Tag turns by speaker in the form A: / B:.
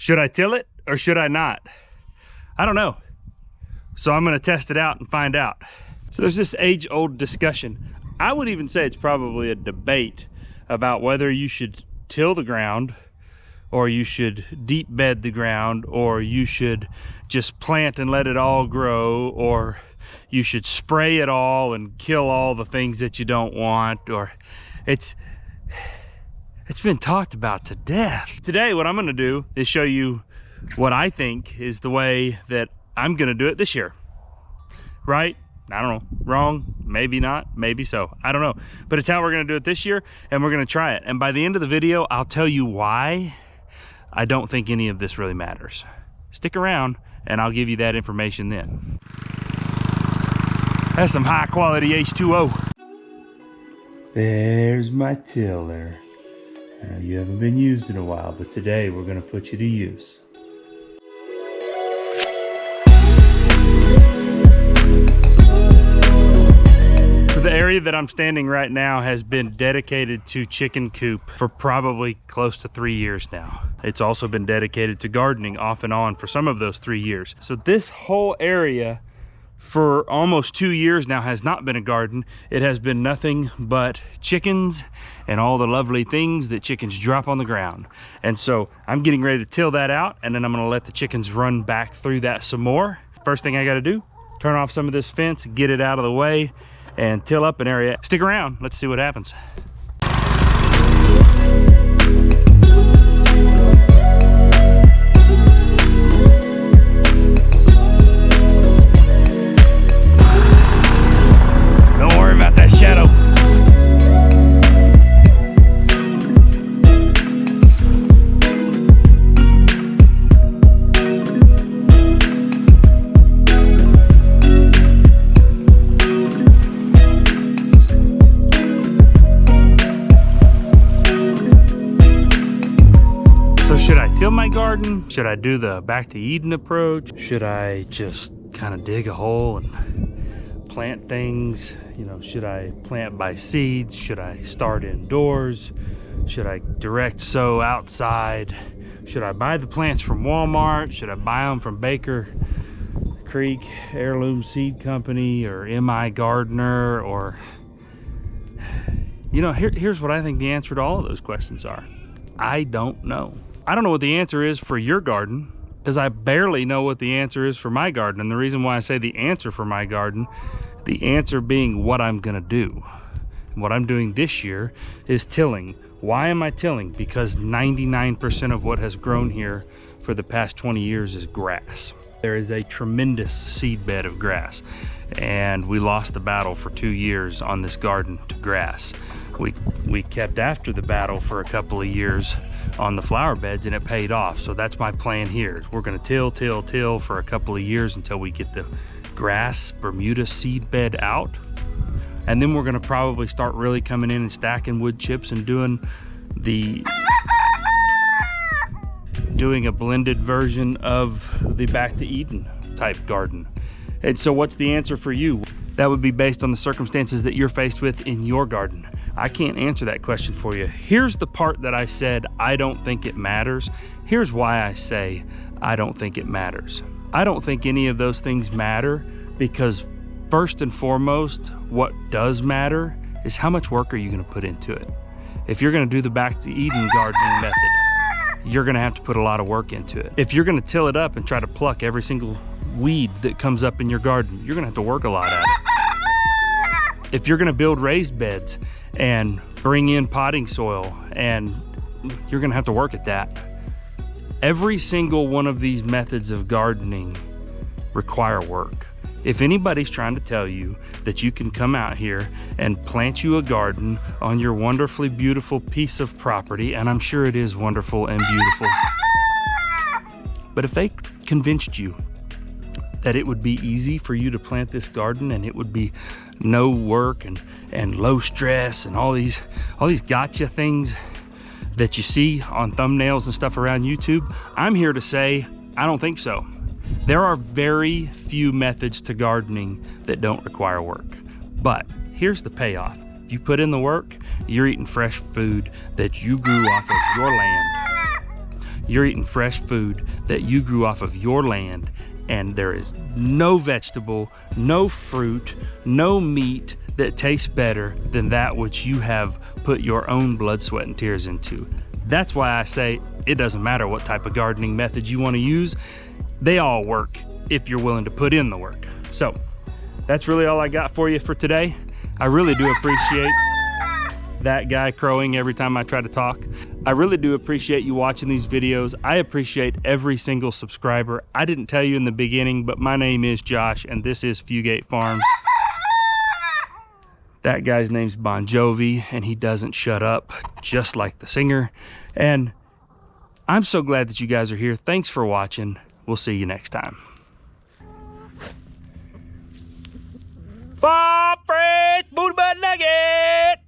A: Should I till it or should I not? I don't know. So I'm gonna test it out and find out. So there's this age-old discussion. I would even say it's probably a debate about whether you should till the ground or you should deep bed the ground, or you should just plant and let it all grow, or you should spray it all and kill all the things that you don't want, or it's been talked about to death. Today, what I'm gonna do is show you what I think is the way that I'm gonna do it this year. Right? I don't know, wrong, maybe not, maybe so, I don't know. But it's how we're gonna do it this year, and we're gonna try it. And by the end of the video, I'll tell you why I don't think any of this really matters. Stick around, and I'll give you that information then. That's some high quality H2O. There's my tiller. I know you haven't been used in a while, but today we're gonna put you to use. The area that I'm standing right now has been dedicated to chicken coop for probably close to 3 years now. It's also been dedicated to gardening off and on for some of those 3 years. So this whole area for almost 2 years now has not been a garden. It has been nothing but chickens and all the lovely things that chickens drop on the ground. And so I'm getting ready to till that out, and then I'm gonna let the chickens run back through that some more. First thing I gotta do, turn off some of this fence, get it out of the way, and till up an area. Stick around, let's see what happens. Don't worry about that shadow. Should I till my garden? Should I do the back to Eden approach? Should I just kind of dig a hole and plant things? You know, should I plant by seeds? Should I start indoors? Should I direct sow outside? Should I buy the plants from Walmart? Should I buy them from Baker Creek Heirloom Seed Company or MI Gardener? Or, you know, here's what I think the answer to all of those questions are. I don't know. I don't know what the answer is for your garden, because I barely know what the answer is for my garden. And the reason why I say the answer for my garden, the answer being what I'm gonna do. And what I'm doing this year is tilling. Why am I tilling? Because 99% of what has grown here for the past 20 years is grass. There is a tremendous seed bed of grass, and we lost the battle for 2 years on this garden to grass. We kept after the battle for a couple of years on the flower beds, and it paid off. So that's my plan here. We're gonna till for a couple of years until we get the grass Bermuda seed bed out. And then we're gonna probably start really coming in and stacking wood chips and doing a blended version of the Back to Eden type garden. And so what's the answer for you? That would be based on the circumstances that you're faced with in your garden. I can't answer that question for you. Here's the part that I said I don't think it matters. Here's why I say I don't think it matters. I don't think any of those things matter, because first and foremost, what does matter is how much work are you gonna put into it. If you're gonna do the Back to Eden gardening method, you're gonna have to put a lot of work into it. If you're gonna till it up and try to pluck every single weed that comes up in your garden, you're gonna have to work a lot at it. If you're gonna build raised beds and bring in potting soil, and you're gonna have to work at that. Every single one of these methods of gardening require work. If anybody's trying to tell you that you can come out here and plant you a garden on your wonderfully beautiful piece of property, and I'm sure it is wonderful and beautiful, but if they convinced you that it would be easy for you to plant this garden and it would be no work and low stress and all these gotcha things that you see on thumbnails and stuff around YouTube, I'm here to say I don't think so. There are very few methods to gardening that don't require work. But here's the payoff. If you put in the work, you're eating fresh food that you grew off of your land. You're eating fresh food that you grew off of your land, and there is no vegetable, no fruit, no meat that tastes better than that which you have put your own blood, sweat, and tears into. That's why I say it doesn't matter what type of gardening method you want to use. They all work if you're willing to put in the work. So that's really all I got for you for today. I really do appreciate that guy crowing every time I try to talk. I really do appreciate you watching these videos. I appreciate every single subscriber. I didn't tell you in the beginning, but my name is Josh and this is Fugate Farms. That guy's name's Bon Jovi and he doesn't shut up, just like the singer. And I'm so glad that you guys are here. Thanks for watching. We'll see you next time. Farm Fresh Booty Butt Nugget!